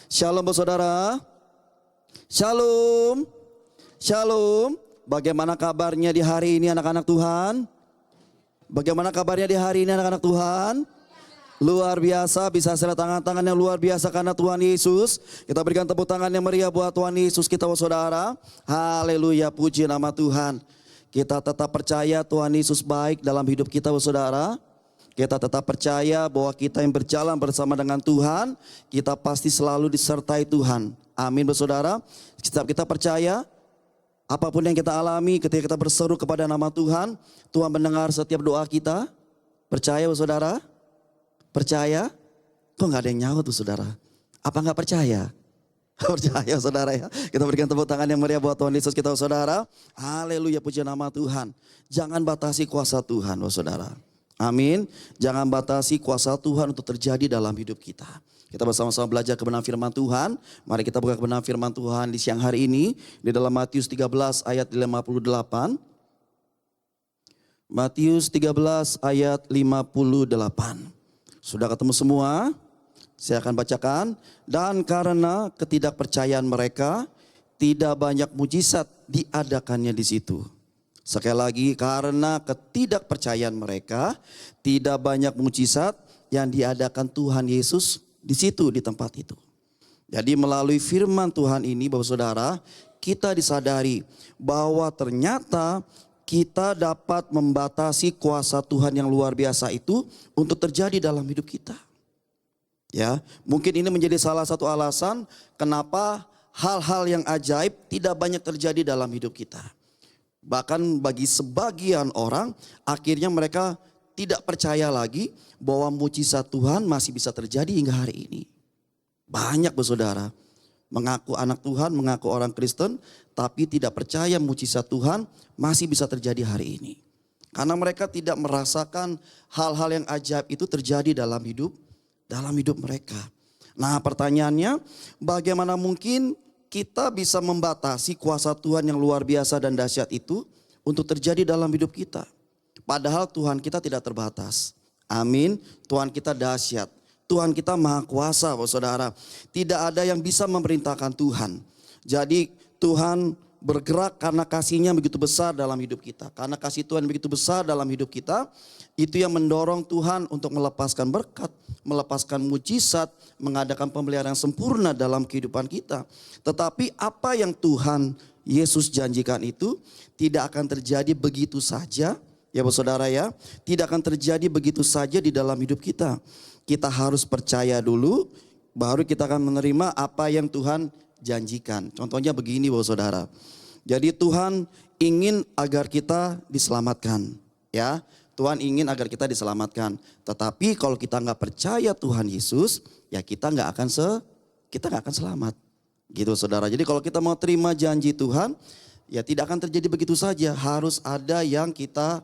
Shalom saudara. Shalom. Shalom. Bagaimana kabarnya di hari ini anak-anak Tuhan? Bagaimana kabarnya di hari ini anak-anak Tuhan? Luar biasa, bisa saya tangan-tangan yang luar biasa karena Tuhan Yesus. Kita berikan tepuk tangan yang meriah buat Tuhan Yesus kita saudara. Haleluya, puji nama Tuhan. Kita tetap percaya Tuhan Yesus baik dalam hidup kita saudara. Kita tetap percaya bahwa kita yang berjalan bersama dengan Tuhan, kita pasti selalu disertai Tuhan. Amin saudara. Setiap kita percaya, apapun yang kita alami ketika kita berseru kepada nama Tuhan, Tuhan mendengar setiap doa kita. Percaya saudara? Percaya? Kok gak ada yang nyaut tuh saudara? Apa gak percaya? Percaya saudara ya. Kita berikan tepuk tangan yang meriah buat Tuhan Yesus kita saudara. Haleluya, puji nama Tuhan. Jangan batasi kuasa Tuhan saudara. Amin. Jangan batasi kuasa Tuhan untuk terjadi dalam hidup kita. Kita bersama-sama belajar kebenaran firman Tuhan. Mari kita buka kebenaran firman Tuhan di siang hari ini. Di dalam Matius 13 ayat 58. Matius 13 ayat 58. Sudah ketemu semua? Saya akan bacakan. Dan karena ketidakpercayaan mereka, tidak banyak mujizat diadakannya di situ. Sekali lagi, karena ketidakpercayaan mereka, tidak banyak mujizat yang diadakan Tuhan Yesus di situ, di tempat itu. Jadi melalui firman Tuhan ini Bapak Saudara, kita disadari bahwa ternyata kita dapat membatasi kuasa Tuhan yang luar biasa itu untuk terjadi dalam hidup kita. Ya, mungkin ini menjadi salah satu alasan kenapa hal-hal yang ajaib tidak banyak terjadi dalam hidup kita. Bahkan bagi sebagian orang akhirnya mereka tidak percaya lagi bahwa mujizat Tuhan masih bisa terjadi hingga hari ini. Banyak saudara mengaku anak Tuhan, mengaku orang Kristen, tapi tidak percaya mujizat Tuhan masih bisa terjadi hari ini. Karena mereka tidak merasakan hal-hal yang ajaib itu terjadi dalam hidup mereka. Nah pertanyaannya, bagaimana mungkin kita bisa membatasi kuasa Tuhan yang luar biasa dan dahsyat itu untuk terjadi dalam hidup kita. Padahal Tuhan kita tidak terbatas. Amin. Tuhan kita dahsyat. Tuhan kita maha kuasa saudara. Tidak ada yang bisa memerintahkan Tuhan. Jadi Tuhan bergerak karena kasihnya begitu besar dalam hidup kita. Karena kasih Tuhan begitu besar dalam hidup kita, itu yang mendorong Tuhan untuk melepaskan berkat, melepaskan mujizat, mengadakan pemeliharaan yang sempurna dalam kehidupan kita. Tetapi apa yang Tuhan Yesus janjikan itu tidak akan terjadi begitu saja. Ya saudara ya, tidak akan terjadi begitu saja di dalam hidup kita. Kita harus percaya dulu, baru kita akan menerima apa yang Tuhan janjikan. Contohnya begini saudara. Jadi Tuhan ingin agar kita diselamatkan. Ya, Tuhan ingin agar kita diselamatkan. Tetapi kalau kita nggak percaya Tuhan Yesus, ya kita nggak akan selamat. Gitu saudara. Jadi kalau kita mau terima janji Tuhan, ya tidak akan terjadi begitu saja. Harus ada yang kita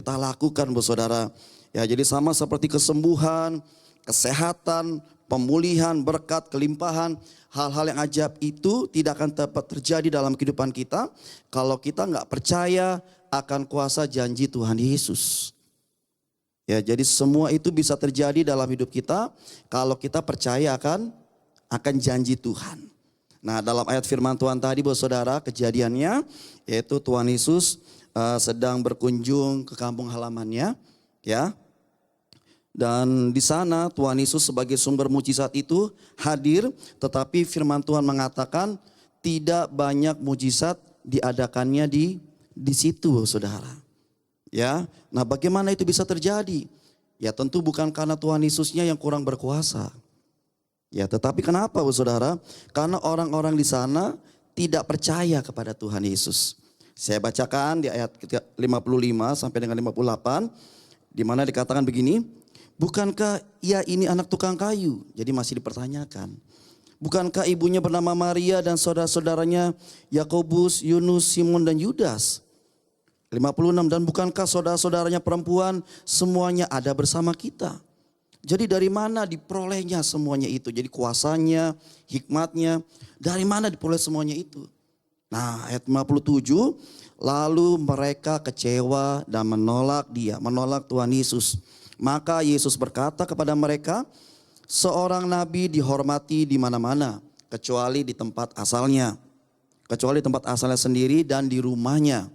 lakukan saudara. Ya jadi sama seperti kesembuhan, kesehatan, pemulihan, berkat, kelimpahan, hal-hal yang ajaib itu tidak akan dapat terjadi dalam kehidupan kita kalau kita nggak percaya akan kuasa janji Tuhan Yesus. Ya, jadi semua itu bisa terjadi dalam hidup kita kalau kita percaya akan janji Tuhan. Nah, dalam ayat firman Tuhan tadi saudara, kejadiannya yaitu Tuhan Yesus sedang berkunjung ke kampung halamannya, ya. Dan di sana Tuhan Yesus sebagai sumber mujizat itu hadir, tetapi firman Tuhan mengatakan tidak banyak mujizat diadakannya di situ saudara. Ya, nah bagaimana itu bisa terjadi? Ya tentu bukan karena Tuhan Yesusnya yang kurang berkuasa. Ya tetapi kenapa saudara? Karena orang-orang di sana tidak percaya kepada Tuhan Yesus. Saya bacakan di ayat 55 sampai dengan 58, di mana dikatakan begini. Bukankah ia ini anak tukang kayu? Jadi masih dipertanyakan. Bukankah ibunya bernama Maria dan saudara-saudaranya Yakobus, Yunus, Simon dan Yudas? 56, dan bukankah saudara-saudaranya perempuan semuanya ada bersama kita? Jadi dari mana diperolehnya semuanya itu? Jadi kuasanya, hikmatnya, dari mana diperoleh semuanya itu? Nah ayat 57, lalu mereka kecewa dan menolak Tuhan Yesus. Maka Yesus berkata kepada mereka, Seorang nabi dihormati di mana-mana, kecuali di tempat asalnya. Kecuali tempat asalnya sendiri dan di rumahnya.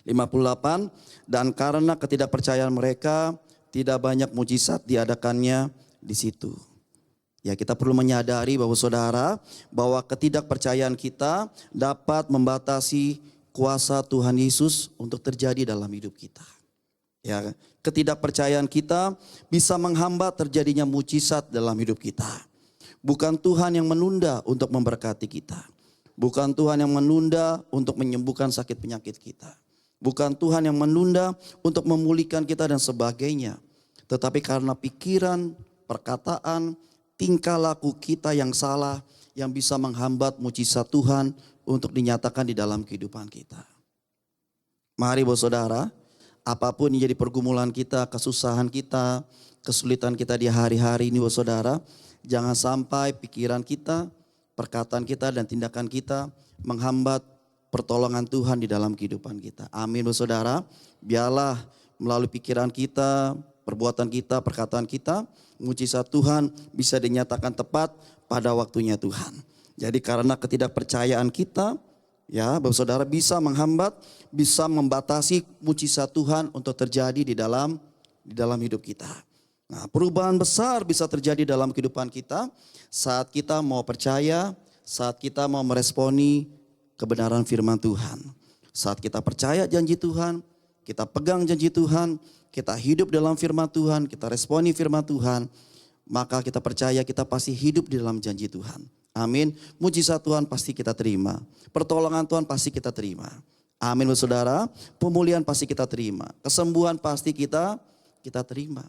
58, dan karena ketidakpercayaan mereka, tidak banyak mujizat diadakannya di situ. Ya, kita perlu menyadari bahwa saudara, bahwa ketidakpercayaan kita dapat membatasi kuasa Tuhan Yesus untuk terjadi dalam hidup kita. Ya, ketidakpercayaan kita bisa menghambat terjadinya mujizat dalam hidup kita. Bukan Tuhan yang menunda untuk memberkati kita. Bukan Tuhan yang menunda untuk menyembuhkan sakit penyakit kita. Bukan Tuhan yang menunda untuk memulihkan kita dan sebagainya. Tetapi karena pikiran, perkataan, tingkah laku kita yang salah yang bisa menghambat mujizat Tuhan untuk dinyatakan di dalam kehidupan kita. Mari saudara, apapun yang jadi pergumulan kita, kesusahan kita, kesulitan kita di hari-hari ini saudara, jangan sampai pikiran kita, perkataan kita dan tindakan kita menghambat pertolongan Tuhan di dalam kehidupan kita. Amin saudara. Biarlah melalui pikiran kita, perbuatan kita, perkataan kita, mujizat Tuhan bisa dinyatakan tepat pada waktunya Tuhan. Jadi karena ketidakpercayaan kita, ya Bapak Saudara, bisa menghambat, bisa membatasi mujizat Tuhan untuk terjadi di dalam hidup kita. Nah, perubahan besar bisa terjadi dalam kehidupan kita saat kita mau percaya, saat kita mau meresponi kebenaran firman Tuhan. Saat kita percaya janji Tuhan, kita pegang janji Tuhan, kita hidup dalam firman Tuhan, kita responi firman Tuhan, maka kita percaya kita pasti hidup di dalam janji Tuhan. Amin. Mujizat Tuhan pasti kita terima. Pertolongan Tuhan pasti kita terima. Amin saudara. Pemulihan pasti kita terima. Kesembuhan pasti kita terima.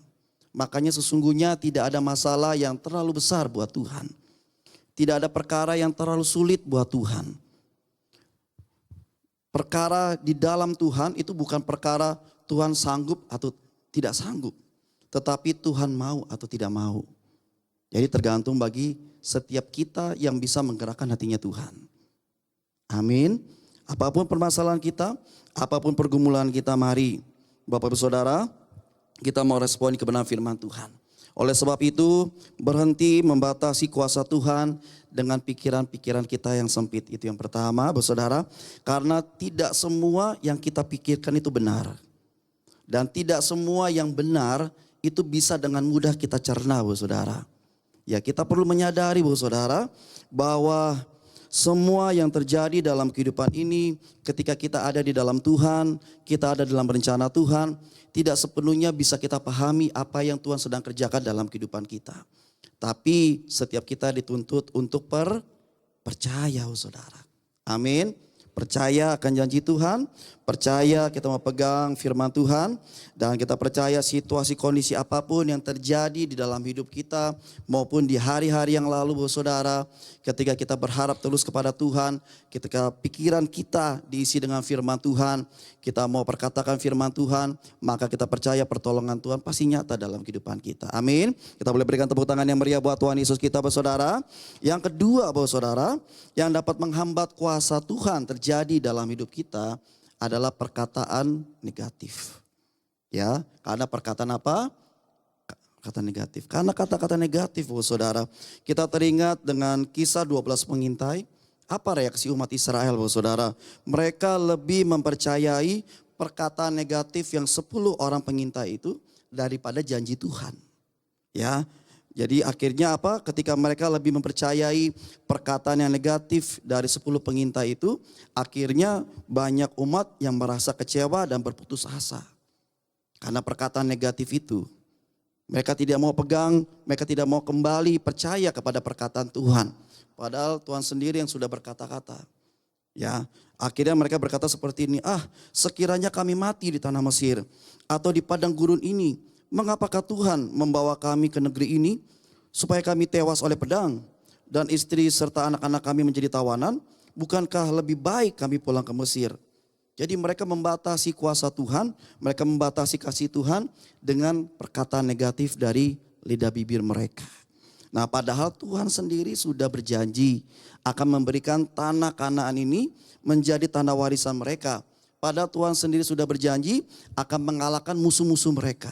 Makanya sesungguhnya tidak ada masalah yang terlalu besar buat Tuhan. Tidak ada perkara yang terlalu sulit buat Tuhan. Perkara di dalam Tuhan itu bukan perkara Tuhan sanggup atau tidak sanggup. Tetapi Tuhan mau atau tidak mau. Jadi tergantung bagi setiap kita yang bisa menggerakkan hatinya Tuhan. Amin. Apapun permasalahan kita, apapun pergumulan kita, mari Bapak Ibu Saudara, kita mau responi kebenaran firman Tuhan. Oleh sebab itu, berhenti membatasi kuasa Tuhan dengan pikiran-pikiran kita yang sempit. Itu yang pertama, saudara. Karena tidak semua yang kita pikirkan itu benar. Dan tidak semua yang benar itu bisa dengan mudah kita cerna, saudara. Ya, kita perlu menyadari, saudara, bahwa semua yang terjadi dalam kehidupan ini ketika kita ada di dalam Tuhan, kita ada dalam rencana Tuhan, tidak sepenuhnya bisa kita pahami apa yang Tuhan sedang kerjakan dalam kehidupan kita. Tapi setiap kita dituntut untuk percaya, saudara. Amin. Percaya akan janji Tuhan, percaya kita mau pegang firman Tuhan, dan kita percaya situasi kondisi apapun yang terjadi di dalam hidup kita maupun di hari-hari yang lalu, saudara, ketika kita berharap terus kepada Tuhan, ketika pikiran kita diisi dengan firman Tuhan, kita mau perkatakan firman Tuhan, maka kita percaya pertolongan Tuhan pasti nyata dalam kehidupan kita. Amin. Kita boleh berikan tepuk tangan yang meriah buat Tuhan Yesus kita, saudara. Yang kedua, saudara, yang dapat menghambat kuasa Tuhan terjadi dalam hidup kita adalah perkataan negatif. Ya, karena perkataan apa? Kata negatif. Karena kata-kata negatif, saudara. Kita teringat dengan kisah 12 pengintai. Apa reaksi umat Israel, saudara? Mereka lebih mempercayai perkataan negatif yang 10 orang pengintai itu daripada janji Tuhan. Ya. Jadi akhirnya apa? Ketika mereka lebih mempercayai perkataan yang negatif dari 10 pengintai itu, akhirnya banyak umat yang merasa kecewa dan berputus asa. Karena perkataan negatif itu. Mereka tidak mau pegang, mereka tidak mau kembali percaya kepada perkataan Tuhan. Padahal Tuhan sendiri yang sudah berkata-kata. Ya, akhirnya mereka berkata seperti ini, sekiranya kami mati di tanah Mesir atau di padang gurun ini, mengapakah Tuhan membawa kami ke negeri ini supaya kami tewas oleh pedang dan istri serta anak-anak kami menjadi tawanan? Bukankah lebih baik kami pulang ke Mesir? Jadi mereka membatasi kuasa Tuhan, mereka membatasi kasih Tuhan dengan perkataan negatif dari lidah bibir mereka. Nah, padahal Tuhan sendiri sudah berjanji akan memberikan tanah Kanaan ini menjadi tanah warisan mereka. Padahal Tuhan sendiri sudah berjanji akan mengalahkan musuh-musuh mereka.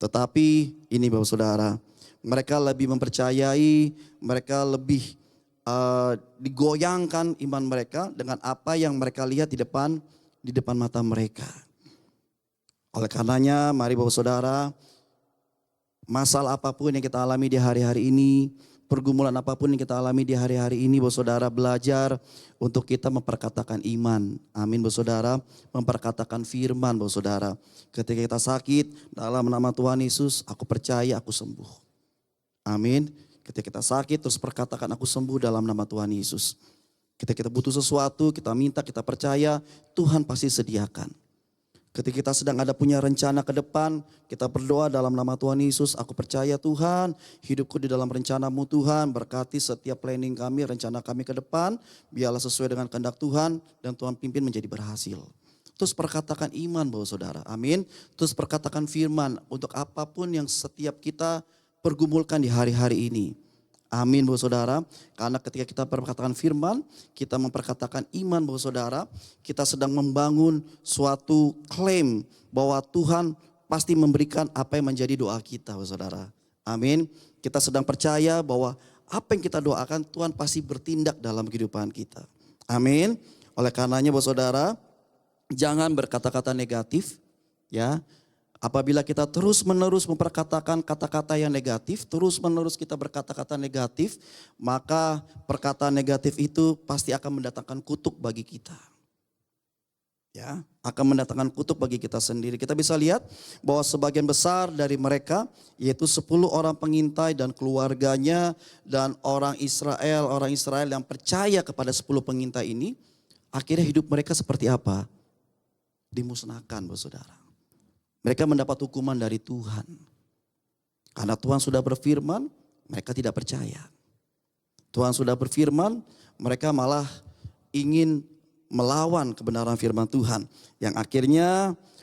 Tetapi ini Bapak Saudara, Mereka lebih mempercayai, mereka lebih digoyangkan iman mereka dengan apa yang mereka lihat di depan mata mereka. Oleh karenanya, mari Bapak Saudara, masalah apapun yang kita alami di hari-hari ini, pergumulan apapun yang kita alami di hari-hari ini, Bapak Saudara, belajar untuk kita memperkatakan iman. Amin, Bapak Saudara, memperkatakan firman, Bapak Saudara. Ketika kita sakit, dalam nama Tuhan Yesus, aku percaya aku sembuh. Amin. Ketika kita sakit, terus perkatakan aku sembuh dalam nama Tuhan Yesus. Ketika kita butuh sesuatu, kita minta, kita percaya, Tuhan pasti sediakan. Ketika kita sedang ada punya rencana ke depan, kita berdoa dalam nama Tuhan Yesus, aku percaya Tuhan, hidupku di dalam rencana-Mu Tuhan, berkati setiap planning kami, rencana kami ke depan, biarlah sesuai dengan kehendak Tuhan, dan Tuhan pimpin menjadi berhasil. Terus perkatakan iman Bapak Saudara, amin. Terus perkatakan firman untuk apapun yang setiap kita pergumulkan di hari-hari ini. Amin Bapak Saudara, karena ketika kita perkatakan firman, kita memperkatakan iman Bapak Saudara, kita sedang membangun suatu klaim bahwa Tuhan pasti memberikan apa yang menjadi doa kita Bapak Saudara. Amin, kita sedang percaya bahwa apa yang kita doakan Tuhan pasti bertindak dalam kehidupan kita. Amin, oleh karenanya Bapak Saudara, jangan berkata-kata negatif ya. Apabila kita terus-menerus memperkatakan kata-kata yang negatif, terus-menerus kita berkata-kata negatif, maka perkataan negatif itu pasti akan mendatangkan kutuk bagi kita. Ya, akan mendatangkan kutuk bagi kita sendiri. Kita bisa lihat bahwa sebagian besar dari mereka, yaitu 10 orang pengintai dan keluarganya dan orang Israel yang percaya kepada 10 pengintai ini, akhirnya hidup mereka seperti apa? Dimusnahkan, Bapak Saudara. Mereka mendapat hukuman dari Tuhan. Karena Tuhan sudah berfirman, mereka tidak percaya. Tuhan sudah berfirman, mereka malah ingin melawan kebenaran firman Tuhan. Yang akhirnya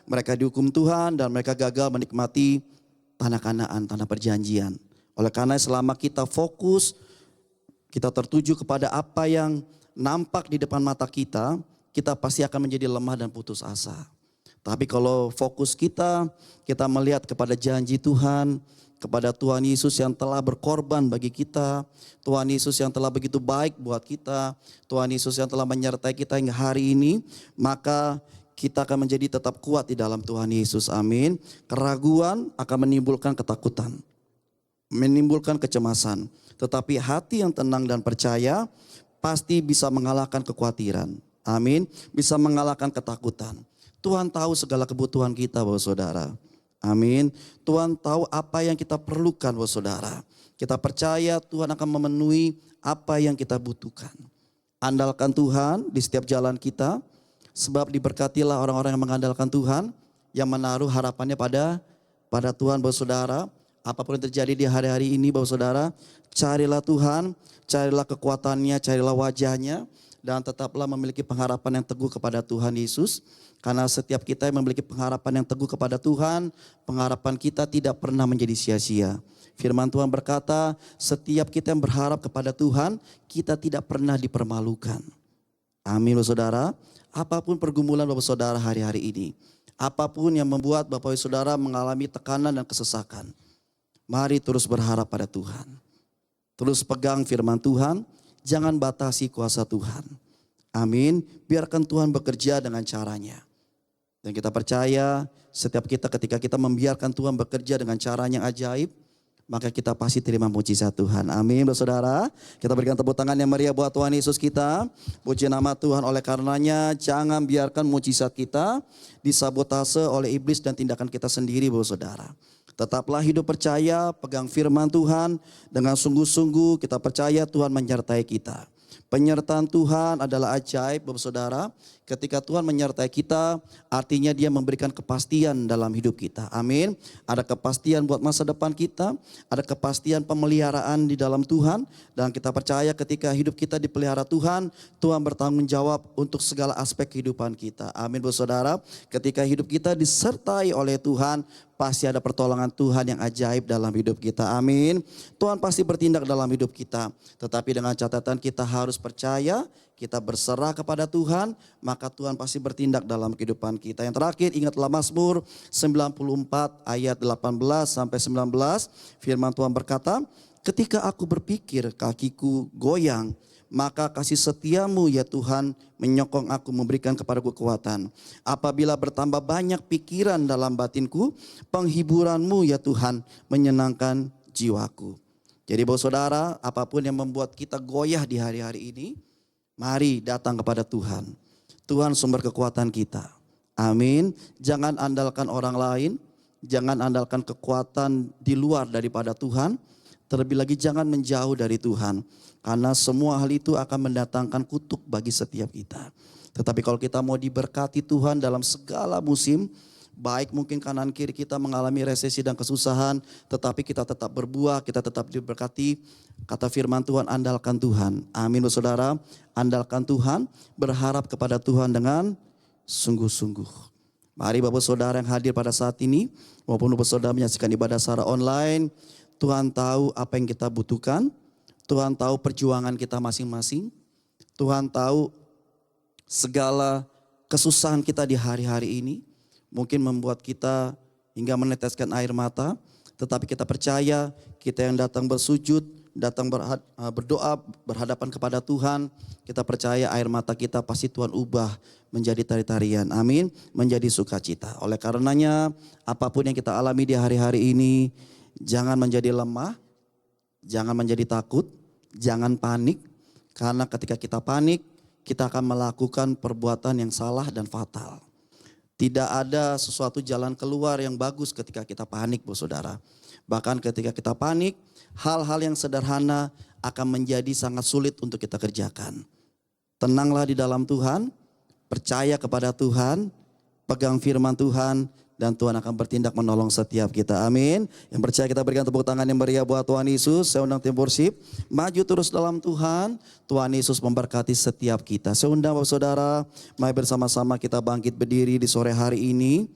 mereka dihukum Tuhan dan mereka gagal menikmati tanah Kanaan, tanah perjanjian. Oleh karena selama kita fokus, kita tertuju kepada apa yang nampak di depan mata kita, kita pasti akan menjadi lemah dan putus asa. Tapi kalau fokus kita melihat kepada janji Tuhan, kepada Tuhan Yesus yang telah berkorban bagi kita, Tuhan Yesus yang telah begitu baik buat kita, Tuhan Yesus yang telah menyertai kita hingga hari ini, maka kita akan menjadi tetap kuat di dalam Tuhan Yesus, amin. Keraguan akan menimbulkan ketakutan, menimbulkan kecemasan. Tetapi hati yang tenang dan percaya pasti bisa mengalahkan kekhawatiran, amin. Bisa mengalahkan ketakutan. Tuhan tahu segala kebutuhan kita Bapak Saudara. Amin. Tuhan tahu apa yang kita perlukan Bapak Saudara. Kita percaya Tuhan akan memenuhi apa yang kita butuhkan. Andalkan Tuhan di setiap jalan kita. Sebab diberkatilah orang-orang yang mengandalkan Tuhan. Yang menaruh harapannya pada Tuhan Bapak Saudara. Apapun yang terjadi di hari-hari ini Bapak Saudara. Carilah Tuhan, carilah kekuatannya, carilah wajahnya. Dan tetaplah memiliki pengharapan yang teguh kepada Tuhan Yesus. Karena setiap kita yang memiliki pengharapan yang teguh kepada Tuhan, pengharapan kita tidak pernah menjadi sia-sia. Firman Tuhan berkata, setiap kita yang berharap kepada Tuhan, kita tidak pernah dipermalukan. Amin Bapak Saudara. Apapun pergumulan Bapak Saudara hari-hari ini, apapun yang membuat Bapak Saudara mengalami tekanan dan kesesakan, mari terus berharap pada Tuhan. Terus pegang firman Tuhan, jangan batasi kuasa Tuhan. Amin. Biarkan Tuhan bekerja dengan caranya. Dan kita percaya setiap kita ketika kita membiarkan Tuhan bekerja dengan caranya yang ajaib, maka kita pasti terima mujizat Tuhan. Amin saudara. Kita berikan tepuk tangan yang meriah buat Tuhan Yesus kita. Puji nama Tuhan, oleh karenanya jangan biarkan mujizat kita disabotase oleh iblis dan tindakan kita sendiri Bapak Saudara. Tetaplah hidup percaya, pegang firman Tuhan dengan sungguh-sungguh, kita percaya Tuhan menyertai kita. Penyertaan Tuhan adalah ajaib Bapak Saudara. Ketika Tuhan menyertai kita, artinya Dia memberikan kepastian dalam hidup kita. Amin. Ada kepastian buat masa depan kita, ada kepastian pemeliharaan di dalam Tuhan. Dan kita percaya ketika hidup kita dipelihara Tuhan, Tuhan bertanggung jawab untuk segala aspek kehidupan kita. Amin Bapak Saudara. Ketika hidup kita disertai oleh Tuhan, pasti ada pertolongan Tuhan yang ajaib dalam hidup kita. Amin. Tuhan pasti bertindak dalam hidup kita. Tetapi dengan catatan kita harus percaya, kita berserah kepada Tuhan, maka Tuhan pasti bertindak dalam kehidupan kita. Yang terakhir, ingatlah Mazmur 94 ayat 18 sampai 19. Firman Tuhan berkata, ketika aku berpikir kakiku goyang, maka kasih setiamu ya Tuhan menyokong aku, memberikan kepadaku kekuatan. Apabila bertambah banyak pikiran dalam batinku, penghiburanmu ya Tuhan menyenangkan jiwaku. Jadi Bapak Saudara, apapun yang membuat kita goyah di hari-hari ini, mari datang kepada Tuhan. Tuhan sumber kekuatan kita. Amin. Jangan andalkan orang lain, jangan andalkan kekuatan di luar daripada Tuhan. Terlebih lagi jangan menjauh dari Tuhan. Karena semua hal itu akan mendatangkan kutuk bagi setiap kita. Tetapi kalau kita mau diberkati Tuhan dalam segala musim, baik mungkin kanan kiri kita mengalami resesi dan kesusahan, tetapi kita tetap berbuah, kita tetap diberkati. Kata firman Tuhan, andalkan Tuhan. Amin saudara, andalkan Tuhan, berharap kepada Tuhan dengan sungguh-sungguh. Mari Bapak Saudara yang hadir pada saat ini, maupun Bapak Saudara menyaksikan ibadah secara online, Tuhan tahu apa yang kita butuhkan. Tuhan tahu perjuangan kita masing-masing. Tuhan tahu segala kesusahan kita di hari-hari ini. Mungkin membuat kita hingga meneteskan air mata. Tetapi kita percaya kita yang datang bersujud, datang berdoa, berhadapan kepada Tuhan. Kita percaya air mata kita pasti Tuhan ubah menjadi tari-tarian. Amin. Menjadi sukacita. Oleh karenanya apapun yang kita alami di hari-hari ini, jangan menjadi lemah. Jangan menjadi takut, jangan panik. Karena ketika kita panik, kita akan melakukan perbuatan yang salah dan fatal. Tidak ada sesuatu jalan keluar yang bagus ketika kita panik, Bu Saudara. Bahkan ketika kita panik, hal-hal yang sederhana akan menjadi sangat sulit untuk kita kerjakan. Tenanglah di dalam Tuhan, percaya kepada Tuhan, pegang firman Tuhan, dan Tuhan akan bertindak menolong setiap kita. Amin. Yang percaya kita berikan tepuk tangan yang meriah buat Tuhan Yesus. Saya undang tim worship, maju terus dalam Tuhan. Tuhan Yesus memberkati setiap kita. Saya undang Bapak Saudara, mari bersama-sama kita bangkit berdiri di sore hari ini.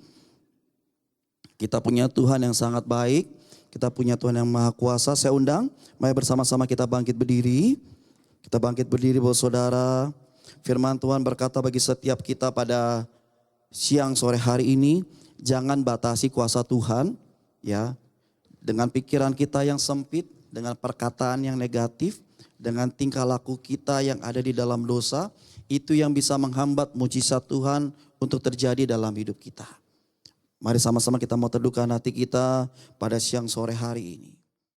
Kita punya Tuhan yang sangat baik. Kita punya Tuhan yang maha kuasa. Saya undang, mari bersama-sama kita bangkit berdiri. Kita bangkit berdiri Bapak Saudara. Firman Tuhan berkata bagi setiap kita pada siang sore hari ini, jangan batasi kuasa Tuhan ya dengan pikiran kita yang sempit, dengan perkataan yang negatif, dengan tingkah laku kita yang ada di dalam dosa, itu yang bisa menghambat mujizat Tuhan untuk terjadi dalam hidup kita. Mari sama-sama kita mau teduhkan hati kita pada siang sore hari ini.